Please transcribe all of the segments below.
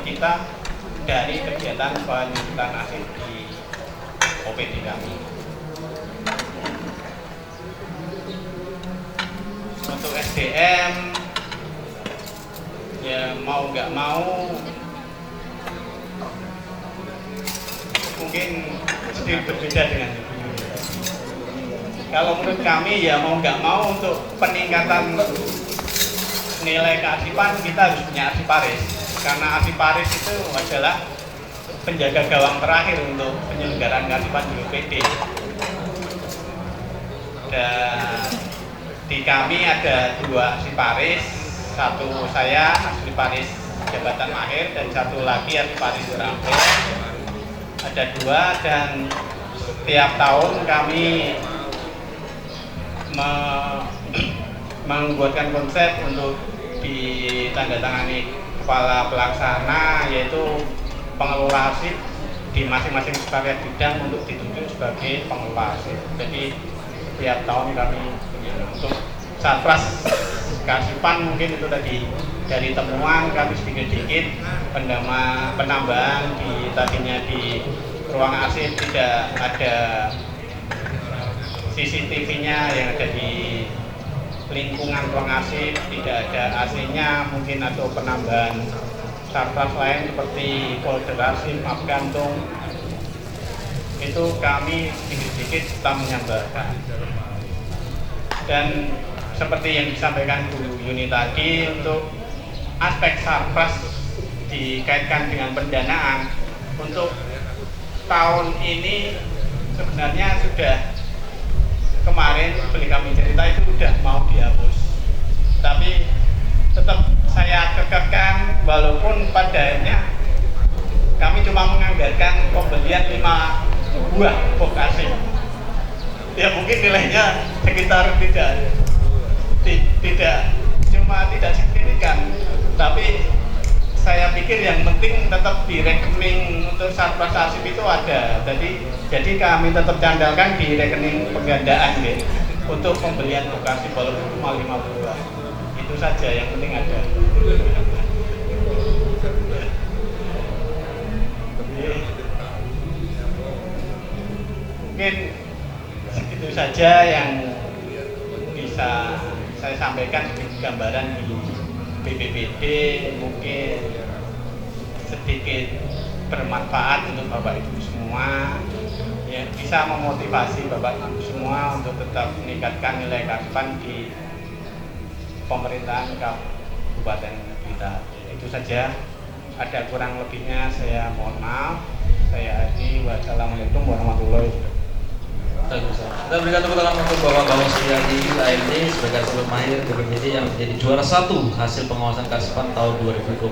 kita dari kegiatan penunjukan arsip di OPD kami. Untuk SDM, ya mau nggak mau mungkin sedikit berbeda dengan kalau menurut kami ya mau nggak mau untuk peningkatan nilai kearsipan kita harus punya arsiparis, karena arsiparis itu adalah penjaga gawang terakhir untuk penyelenggaraan kearsipan di OPD. Dan di kami ada 2 arsiparis, satu saya arsiparis jabatan mahir dan satu lagi arsiparis terampil. Ada 2 dan setiap tahun kami membuatkan konsep untuk ditandatangani kepala pelaksana, yaitu pengelola arsip di masing-masing sekretariat bidang untuk ditunjuk sebagai pengelola arsip. Jadi setiap tahun kami untuk satgas kearsipan mungkin itu tadi dari temuan kami sedikit-sedikit penambahan di tadinya di ruang arsip tidak ada CCTV-nya yang ada di lingkungan ruang arsip, tidak ada AC-nya mungkin, atau penambahan sarkas lain seperti folder arsip, map gantung, itu kami sedikit-sedikit kita menyambarkan. Dan seperti yang disampaikan Bu Yuni tadi, untuk aspek sarkas dikaitkan dengan pendanaan, untuk tahun ini sebenarnya sudah kemarin beli kami cerita itu udah mau dihapus, tapi tetap saya kekekang walaupun padanya kami cuma menganggarkan pembelian 5 buah box arsip. Ya mungkin nilainya sekitar tidak signifikan, tapi saya pikir yang penting tetap di rekening untuk sarpras arsip itu ada. Jadi kami tetap candalkan di rekening penggandaan ya, untuk pembelian box arsip walaupun cuma 5 buah. Itu saja yang penting ada. Mungkin segitu saja yang bisa saya sampaikan sebagai gambaran di BPBD, mungkin sedikit bermanfaat untuk Bapak Ibu semua, ya bisa memotivasi Bapak Ibu semua untuk tetap meningkatkan nilai kearsipan di pemerintahan Kabupaten kita. Itu saja, ada kurang lebihnya saya mohon maaf. Saya Adi, wassalamualaikum warahmatullahi wabarakatuh. Kita berikan tepuk tangan untuk Bapak Suryadi AMD sebagai arsiper mahir BPBD yang menjadi juara 1 hasil pengawasan kearsipan tahun 2025.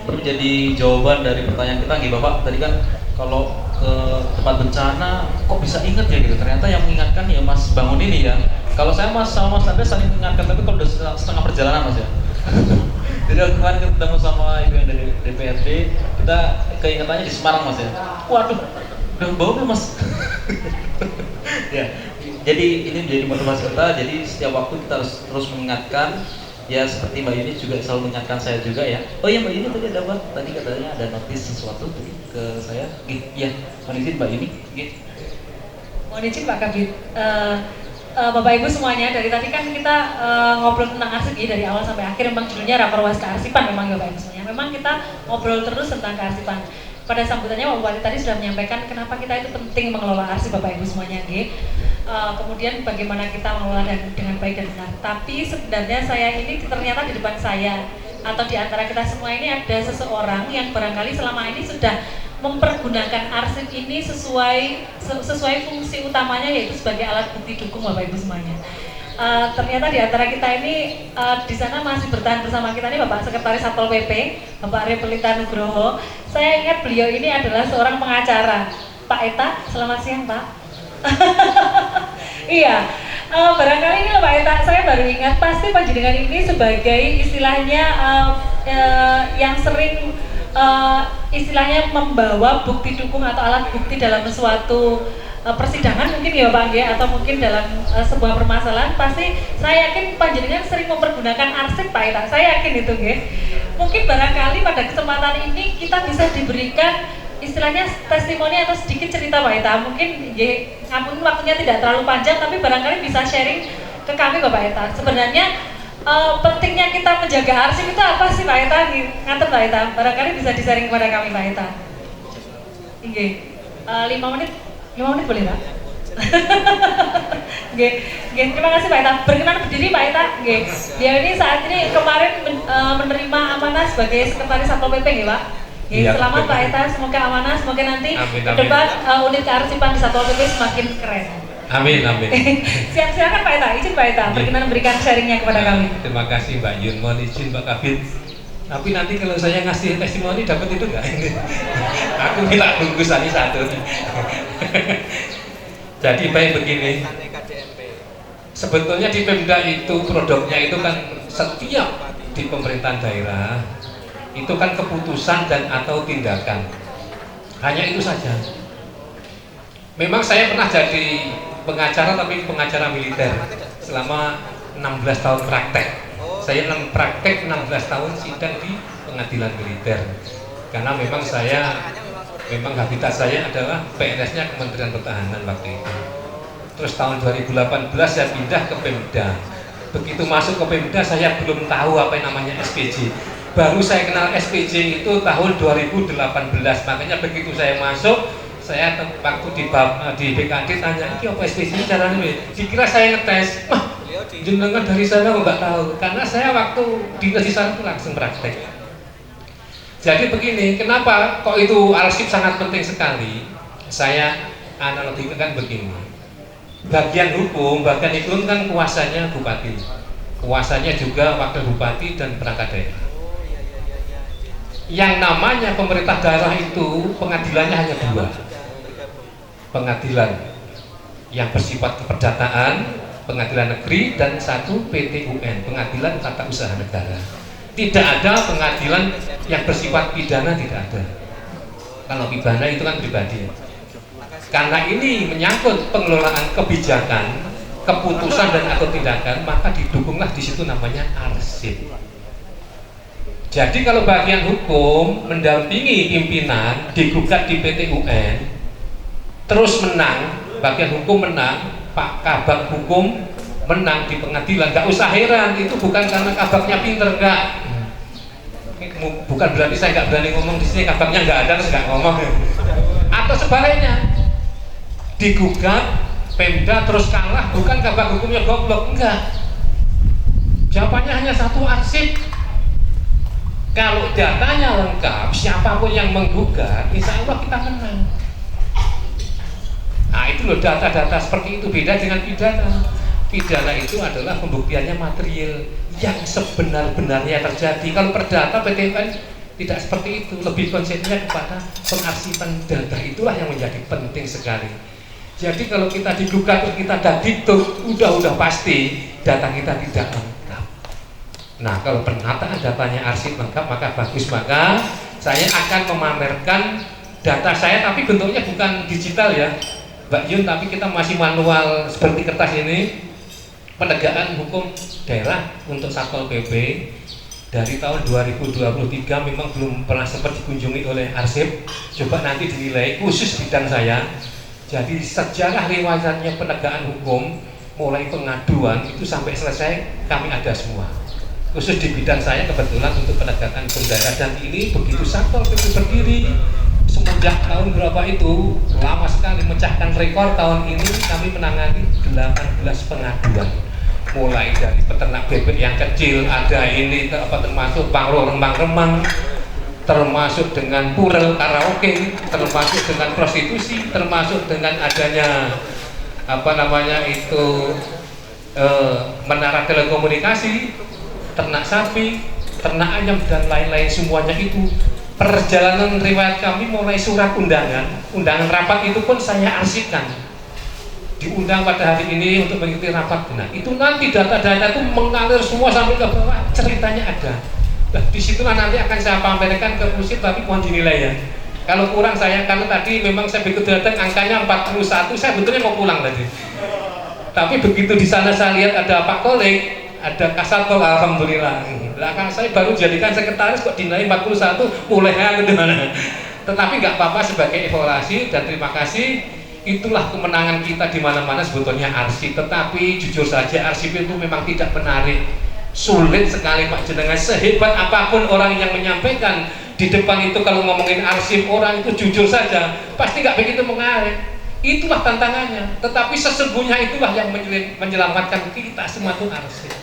Itu menjadi jawaban dari pertanyaan kita, nih Bapak. Tadi kan kalau ke tempat bencana kok bisa ingat ya gitu. Ternyata yang mengingatkan ya Mas Bangun ini ya. Kalau saya sama Mas Andres saling mengingatkan, tapi kalau udah setengah perjalanan Mas ya. Jadi kemarin ketemu sama ibu yang dari DPRD, kita keingetannya di Semarang Mas ya. Waduh, udah bawa belum Mas? Ya, jadi ini menjadi motivasi kita. Jadi setiap waktu kita harus terus mengingatkan. Ya seperti Mbak Yuni juga selalu mengingatkan saya juga ya. Oh iya Mbak Yuni tadi ada apa? Tadi katanya ada notis sesuatu tadi ke saya. Iya, mohon izin Mbak Yuni. Mohon izin Pak Kabid. Bapak Ibu semuanya, dari tadi kan kita ngobrol tentang arsip ya, dari awal sampai akhir. Memang judulnya Rakorwas Kearsipan memang Bapak Ibu semuanya. Memang kita ngobrol terus tentang kearsipan. Pada sambutannya Pak Bupati tadi sudah menyampaikan kenapa kita itu penting mengelola arsip Bapak Ibu semuanya, kemudian bagaimana kita mengelola dengan baik dan benar. Tapi sebenarnya saya ini ternyata di depan saya atau di antara kita semua ini ada seseorang yang barangkali selama ini sudah mempergunakan arsip ini sesuai fungsi utamanya, yaitu sebagai alat bukti dukung Bapak Ibu semuanya. Ternyata di antara kita ini di sana masih bertahan bersama kita nih Bapak Sekretaris Satpol PP, Bapak Repelita Nugroho. Saya ingat beliau ini adalah seorang pengacara. Pak Eta, selamat siang Pak. Iya, barangkali ini Pak Eta, saya baru ingat, pasti Pak Jenengan ini sebagai istilahnya yang sering istilahnya membawa bukti dukung atau alat bukti dalam suatu persidangan mungkin ya Pak ya, atau mungkin dalam sebuah permasalahan. Pasti saya yakin panjenengan sering mempergunakan arsip Pak Eta, saya yakin itu nggih. mungkin barangkali pada kesempatan ini kita bisa diberikan istilahnya testimoni atau sedikit cerita Pak Eta. Mungkin ngampun waktunya tidak terlalu panjang, tapi barangkali bisa sharing ke kami Bapak Eta. Sebenarnya pentingnya kita menjaga arsip itu apa sih Pak Eta? Ngaten Pak Eta, barangkali bisa di-sharing kepada kami Pak Eta. Oke, 5 menit boleh Pak? Oke, terima kasih Pak Eta. Berkenan berdiri Pak Eta. Dia ini saat ini kemarin menerima amanah sebagai sekretaris Satpol PP ya Pak. Selamat Pak Eta, semoga amanah, semoga nanti ke depan unit kearsipan di Satpol PP semakin keren. Amin. Silakan Pak Eta, izin Pak Eta berkenan memberikan sharingnya kepada kami. Terima kasih Mbak Yun, mohon izin Pak Kabit. Tapi nanti kalau saya ngasih testimoni dapat itu enggak? Aku bilang bungkusannya satu. Jadi baik begini. Sebetulnya di Pemda itu produknya itu kan setiap di pemerintahan daerah itu kan keputusan dan atau tindakan. Hanya itu saja. Memang saya pernah jadi pengacara, tapi pengacara militer selama 16 tahun praktek. Saya praktek 16 tahun sidang di pengadilan militer. Karena memang habitat saya adalah PNS-nya Kementerian Pertahanan waktu itu. Terus tahun 2018 saya pindah ke Pemda. Begitu masuk ke Pemda saya belum tahu apa yang namanya SPJ. Baru saya kenal SPJ itu tahun 2018. Makanya begitu saya masuk, saya waktu di BKD tanya, "Ini apa SPJ caranya?" Dikira saya ngetes. Wah, jenengan dari sana kok nggak tahu? Karena saya waktu dinas di sana itu langsung praktek. Jadi begini, kenapa kok itu arsip sangat penting sekali? Saya analogikan begini. Bagian hukum, bagian itu kan kuasanya bupati, kuasanya juga wakil bupati dan perangkat daerah. Yang namanya pemerintah daerah itu pengadilannya hanya 2. Pengadilan yang bersifat keperdataan, pengadilan negeri, dan 1 PTUN, pengadilan tata usaha negara. Tidak ada pengadilan yang bersifat pidana, tidak ada. Kalau pidana itu kan pribadi. Karena ini menyangkut pengelolaan kebijakan, keputusan dan atau tindakan, maka didukunglah di situ namanya arsip. Jadi kalau bagian hukum mendampingi pimpinan digugat di PTUN, terus menang, bagian hukum menang, Pak Kabak hukum menang di pengadilan, nggak usah heran, itu bukan karena kabaknya pinter, enggak. Bukan berarti saya nggak berani ngomong di sini, kabaknya nggak ada terus nggak ngomong. Atau sebaliknya, digugat Pemda terus kalah, bukan kabak hukumnya goblok, enggak. Jawabannya hanya 1, arsip. Kalau datanya lengkap, siapapun yang menggugat, insya Allah kita menang. Nah itu loh, data-data seperti itu beda dengan pidana. Pidana itu adalah pembuktiannya material yang sebenar-benarnya terjadi. Kalau perdata PTUN tidak seperti itu, lebih konsepnya kepada pengarsipan data, itulah yang menjadi penting sekali. Jadi kalau kita digugat, kita diktuk, udah pasti data kita tidak lengkap. Nah kalau penataan datanya arsip lengkap maka bagus, maka saya akan memamerkan data saya, tapi bentuknya bukan digital ya Mbak Yun, tapi kita masih manual seperti kertas ini. Penegakan hukum daerah untuk Satpol PP dari tahun 2023 memang belum pernah sempat dikunjungi oleh arsip. Coba nanti dinilai khusus bidang saya. Jadi sejarah riwayatnya penegakan hukum mulai pengaduan itu sampai selesai kami ada semua. Khusus di bidang saya kebetulan untuk penegakan hukum daerah, dan ini begitu Satpol PP berdiri semenjak tahun berapa itu lama sekali, mecahkan rekor. Tahun ini kami menangani 18 pengaduan, mulai dari peternak bebek yang kecil, ada ini termasuk pangro remang-remang, termasuk dengan purel karaoke, termasuk dengan prostitusi, termasuk dengan adanya menara telekomunikasi, ternak sapi, ternak ayam, dan lain-lain. Semuanya itu perjalanan riwayat kami mulai surat undangan rapat itu pun saya arsipkan. Diundang pada hari ini untuk mengikuti rapat. Nah, itu nanti data-data itu mengalir semua sampai ke bawah, ceritanya ada. Nah, disitulah nanti akan saya pamerkan ke pusat, tapi mohon dinilai ya. Kalau kurang saya, karena tadi memang saya begitu datang angkanya 41, saya betulnya mau pulang tadi. Tapi begitu di sana saya lihat ada Pak Kolek, ada Kasatpol, alhamdulillah. Belakang saya baru jadikan sekretaris kok dinilai 41, mulai aku dimana. Tetapi nggak apa-apa, sebagai evaluasi dan terima kasih. Itulah kemenangan kita di mana-mana sebetulnya arsip. Tetapi jujur saja arsip itu memang tidak menarik. Sulit sekali Pak Jenengan, sehebat apapun orang yang menyampaikan di depan itu, kalau ngomongin arsip orang itu jujur saja pasti nggak begitu menarik. Itulah tantangannya. Tetapi sesungguhnya itulah yang menyelamatkan kita semua itu arsip.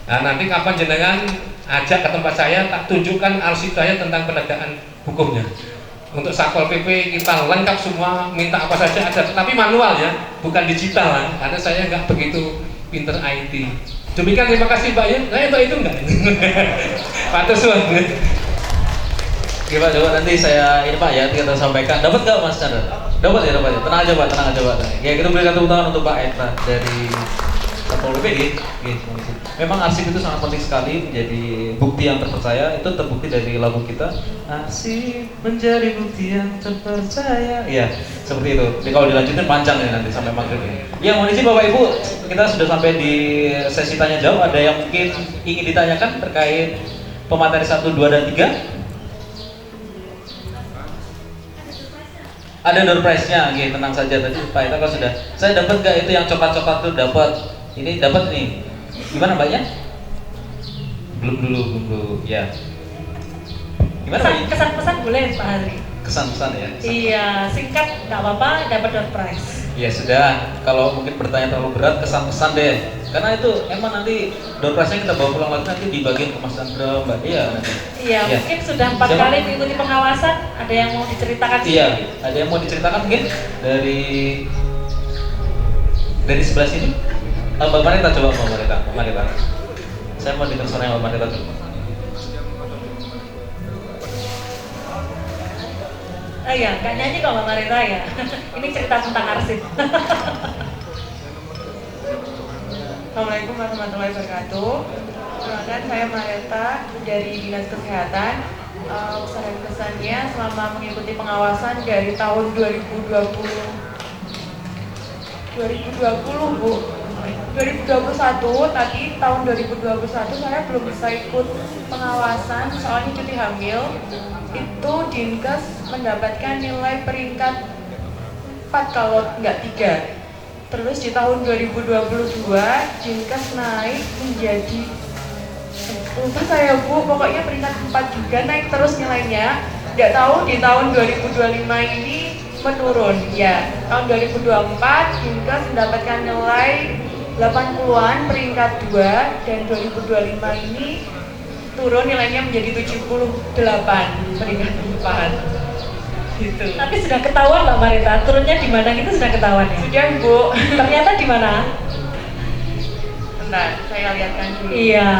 Nah, nanti kapan jenengan ajak ke tempat saya, tak tunjukkan arsip saya tentang penegakan hukumnya. Untuk Satpol PP kita lengkap semua, minta apa saja ada, tapi manual ya, bukan digital lah, karena saya nggak begitu pinter IT. Demikian, terima kasih Mbak Yun. Nah itu enggak? Pantas banget. Oke Pak, coba nanti saya ini Pak ya kita sampaikan. Dapat nggak Mas Chandra? Dapat ya, dapat ya. Tenang aja Pak, tenang aja Pak. Ya kita berikan tepuk tangan untuk Pak Eta dari Satpol PP. Memang arsip itu sangat penting sekali, menjadi bukti yang terpercaya. Itu terbukti dari lagu kita. Arsip menjadi bukti yang terpercaya. Ya, seperti itu. Jadi kalau dilanjutin panjang ya nanti sampai maghrib ya. Ya, mohon izin Bapak Ibu, kita sudah sampai di sesi tanya jawab. Ada yang mungkin ingin ditanyakan terkait pemateri 1, 2, dan 3? Ada door prize-nya, oke, tenang saja. Tadi Pak Eta kalau sudah, saya dapat nggak itu yang coklat-coklat tuh dapat? Ini dapat nih. Gimana Mbaknya? Belum dulu, ya. Gimana Mbak? Kesan-pesan boleh Pak Hadri? Kesan-pesan ya? Iya, singkat nggak apa-apa, dapat door prize. Ya sudah, kalau mungkin bertanya terlalu berat, kesan-pesan deh. Karena itu emang nanti door prize-nya kita bawa pulang lagi nanti dibagiin ke Mas Chandra, Mbak Dia nanti. Iya, Ya. mungkin sudah 4 Siapa? kali mengikuti pengawasan, ada yang mau diceritakan? Iya, ada yang mau diceritakan mungkin dari sebelah sini? Mbak Marita, coba Mbak Marita. Saya mau dengar suara Mbak Marita dulu. Iya, nggak nyanyi kok Mbak Marita ya. Ini cerita tentang arsip. Assalamualaikum warahmatullahi wabarakatuh. Perkenalkan, saya Marita dari Dinas Kesehatan. Pesan dan kesannya selama mengikuti pengawasan dari tahun 2020 Bu. 2021, tadi tahun 2021 saya belum bisa ikut pengawasan soalnya cuti hamil. Itu Dinkes mendapatkan nilai peringkat 4 kalau nggak 3. Terus di tahun 2022 Dinkes naik menjadi lupa saya Bu, pokoknya peringkat 4 juga, naik terus nilainya. Nggak tahu di tahun 2025 ini menurun. Ya, tahun 2024 Dinkes mendapatkan nilai 80-an peringkat 2, dan 2025 ini turun nilainya menjadi 78 peringkat 4. Gitu. Tapi sudah ketahuan Mbak Marita, turunnya di mana gitu sudah ketahuan ya? Sudah Bu. Ternyata di mana? Bentar, saya lihatkan dulu. Iya.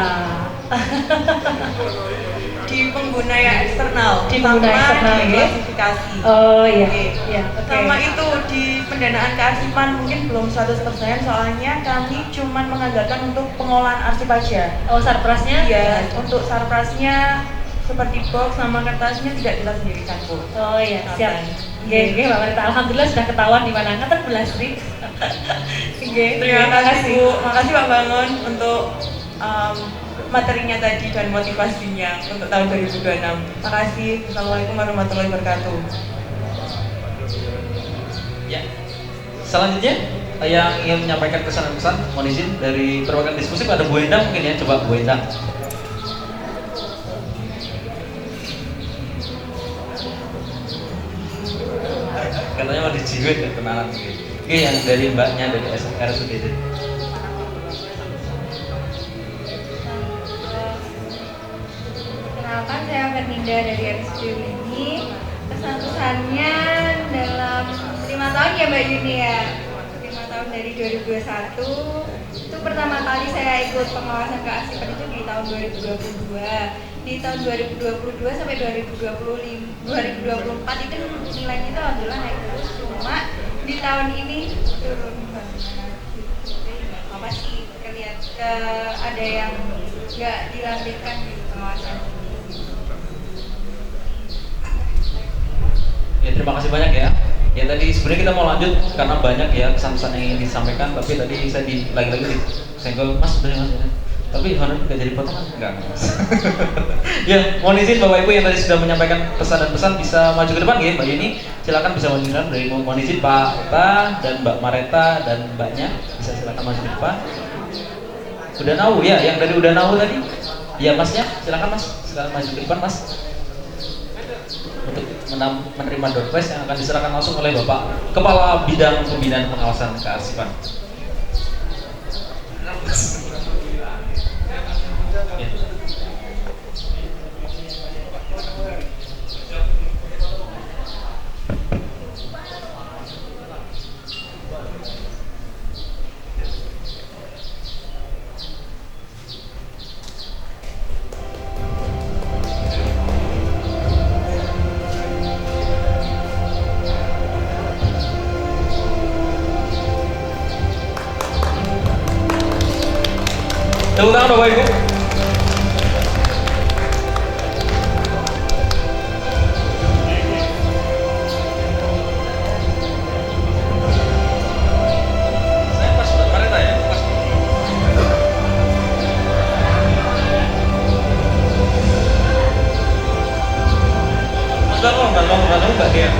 Di pengguna yang eksternal, Di pengguna sama eksternal, di ya. klasifikasi. Oh iya, Oke. iya. Oke. Sama itu di pendanaan kearsipan mungkin belum 100%, soalnya kami cuma mengandalkan untuk pengolahan arsip aja. Oh, sarprasnya? Iya, untuk sarprasnya seperti box sama kertasnya tidak kita sendirikan Bu. Oh iya, siap. Oke. Oke, Mbak Marita. Alhamdulillah sudah ketahuan di mana. Ngaten belas nih. Oke, Terima kasih Bu, makasih Pak Bangun untuk materinya tadi dan motivasinya untuk tahun 2026. Makasih. Assalamualaikum warahmatullahi wabarakatuh. Ya. Selanjutnya yang ingin menyampaikan kesan dan pesan, mohon izin dari perwakilan diskusi ada Bu Endang mungkin ya, coba Bu Endang. Katanya mau dijiwet ya kenalan gitu. Oke, yang dari Mbaknya dari RSUD. Kenalkan, saya Fernanda dari RSUD ini. Pesan-pesannya dalam 5 tahun ya Mbak Yuni ya. 5 tahun dari 2021. Itu pertama kali saya ikut pengawasan kearsipan itu di tahun 2022. Di tahun 2022 sampai 2024 itu nilainya itu alhamdulillah naik terus. Cuma di tahun ini turun apa sih, ada yang nggak dilanjutkan di pengawasan. Ya, terima kasih banyak ya. Ya tadi sebenarnya kita mau lanjut karena banyak ya kesan-kesan yang ingin disampaikan, tapi tadi saya lagi-lagi disenggol Mas, udah ya Mas. Tapi honor nggak jadi potongan? Enggak. Ya, mohon izin Bapak Ibu yang tadi sudah menyampaikan pesan dan pesan bisa maju ke depan ya, Mbak Yuni. Silakan bisa maju ke depan. Dari mohon izin Pak Eta dan Mbak Mareta dan Mbaknya bisa silakan maju ke depan. Udah Nau ya, yang dari Udah Nau tadi. Ya Masnya, silakan Mas, silakan maju ke depan Mas. Untuk menerima door prize yang akan diserahkan langsung oleh Bapak Kepala Bidang Pembinaan Pengawasan Kearsipan. Ya. Tepuk tangan Bapak Ibu. Saya pas Mbak Mareta ya, pas. Mas Bang, Mbak Dia.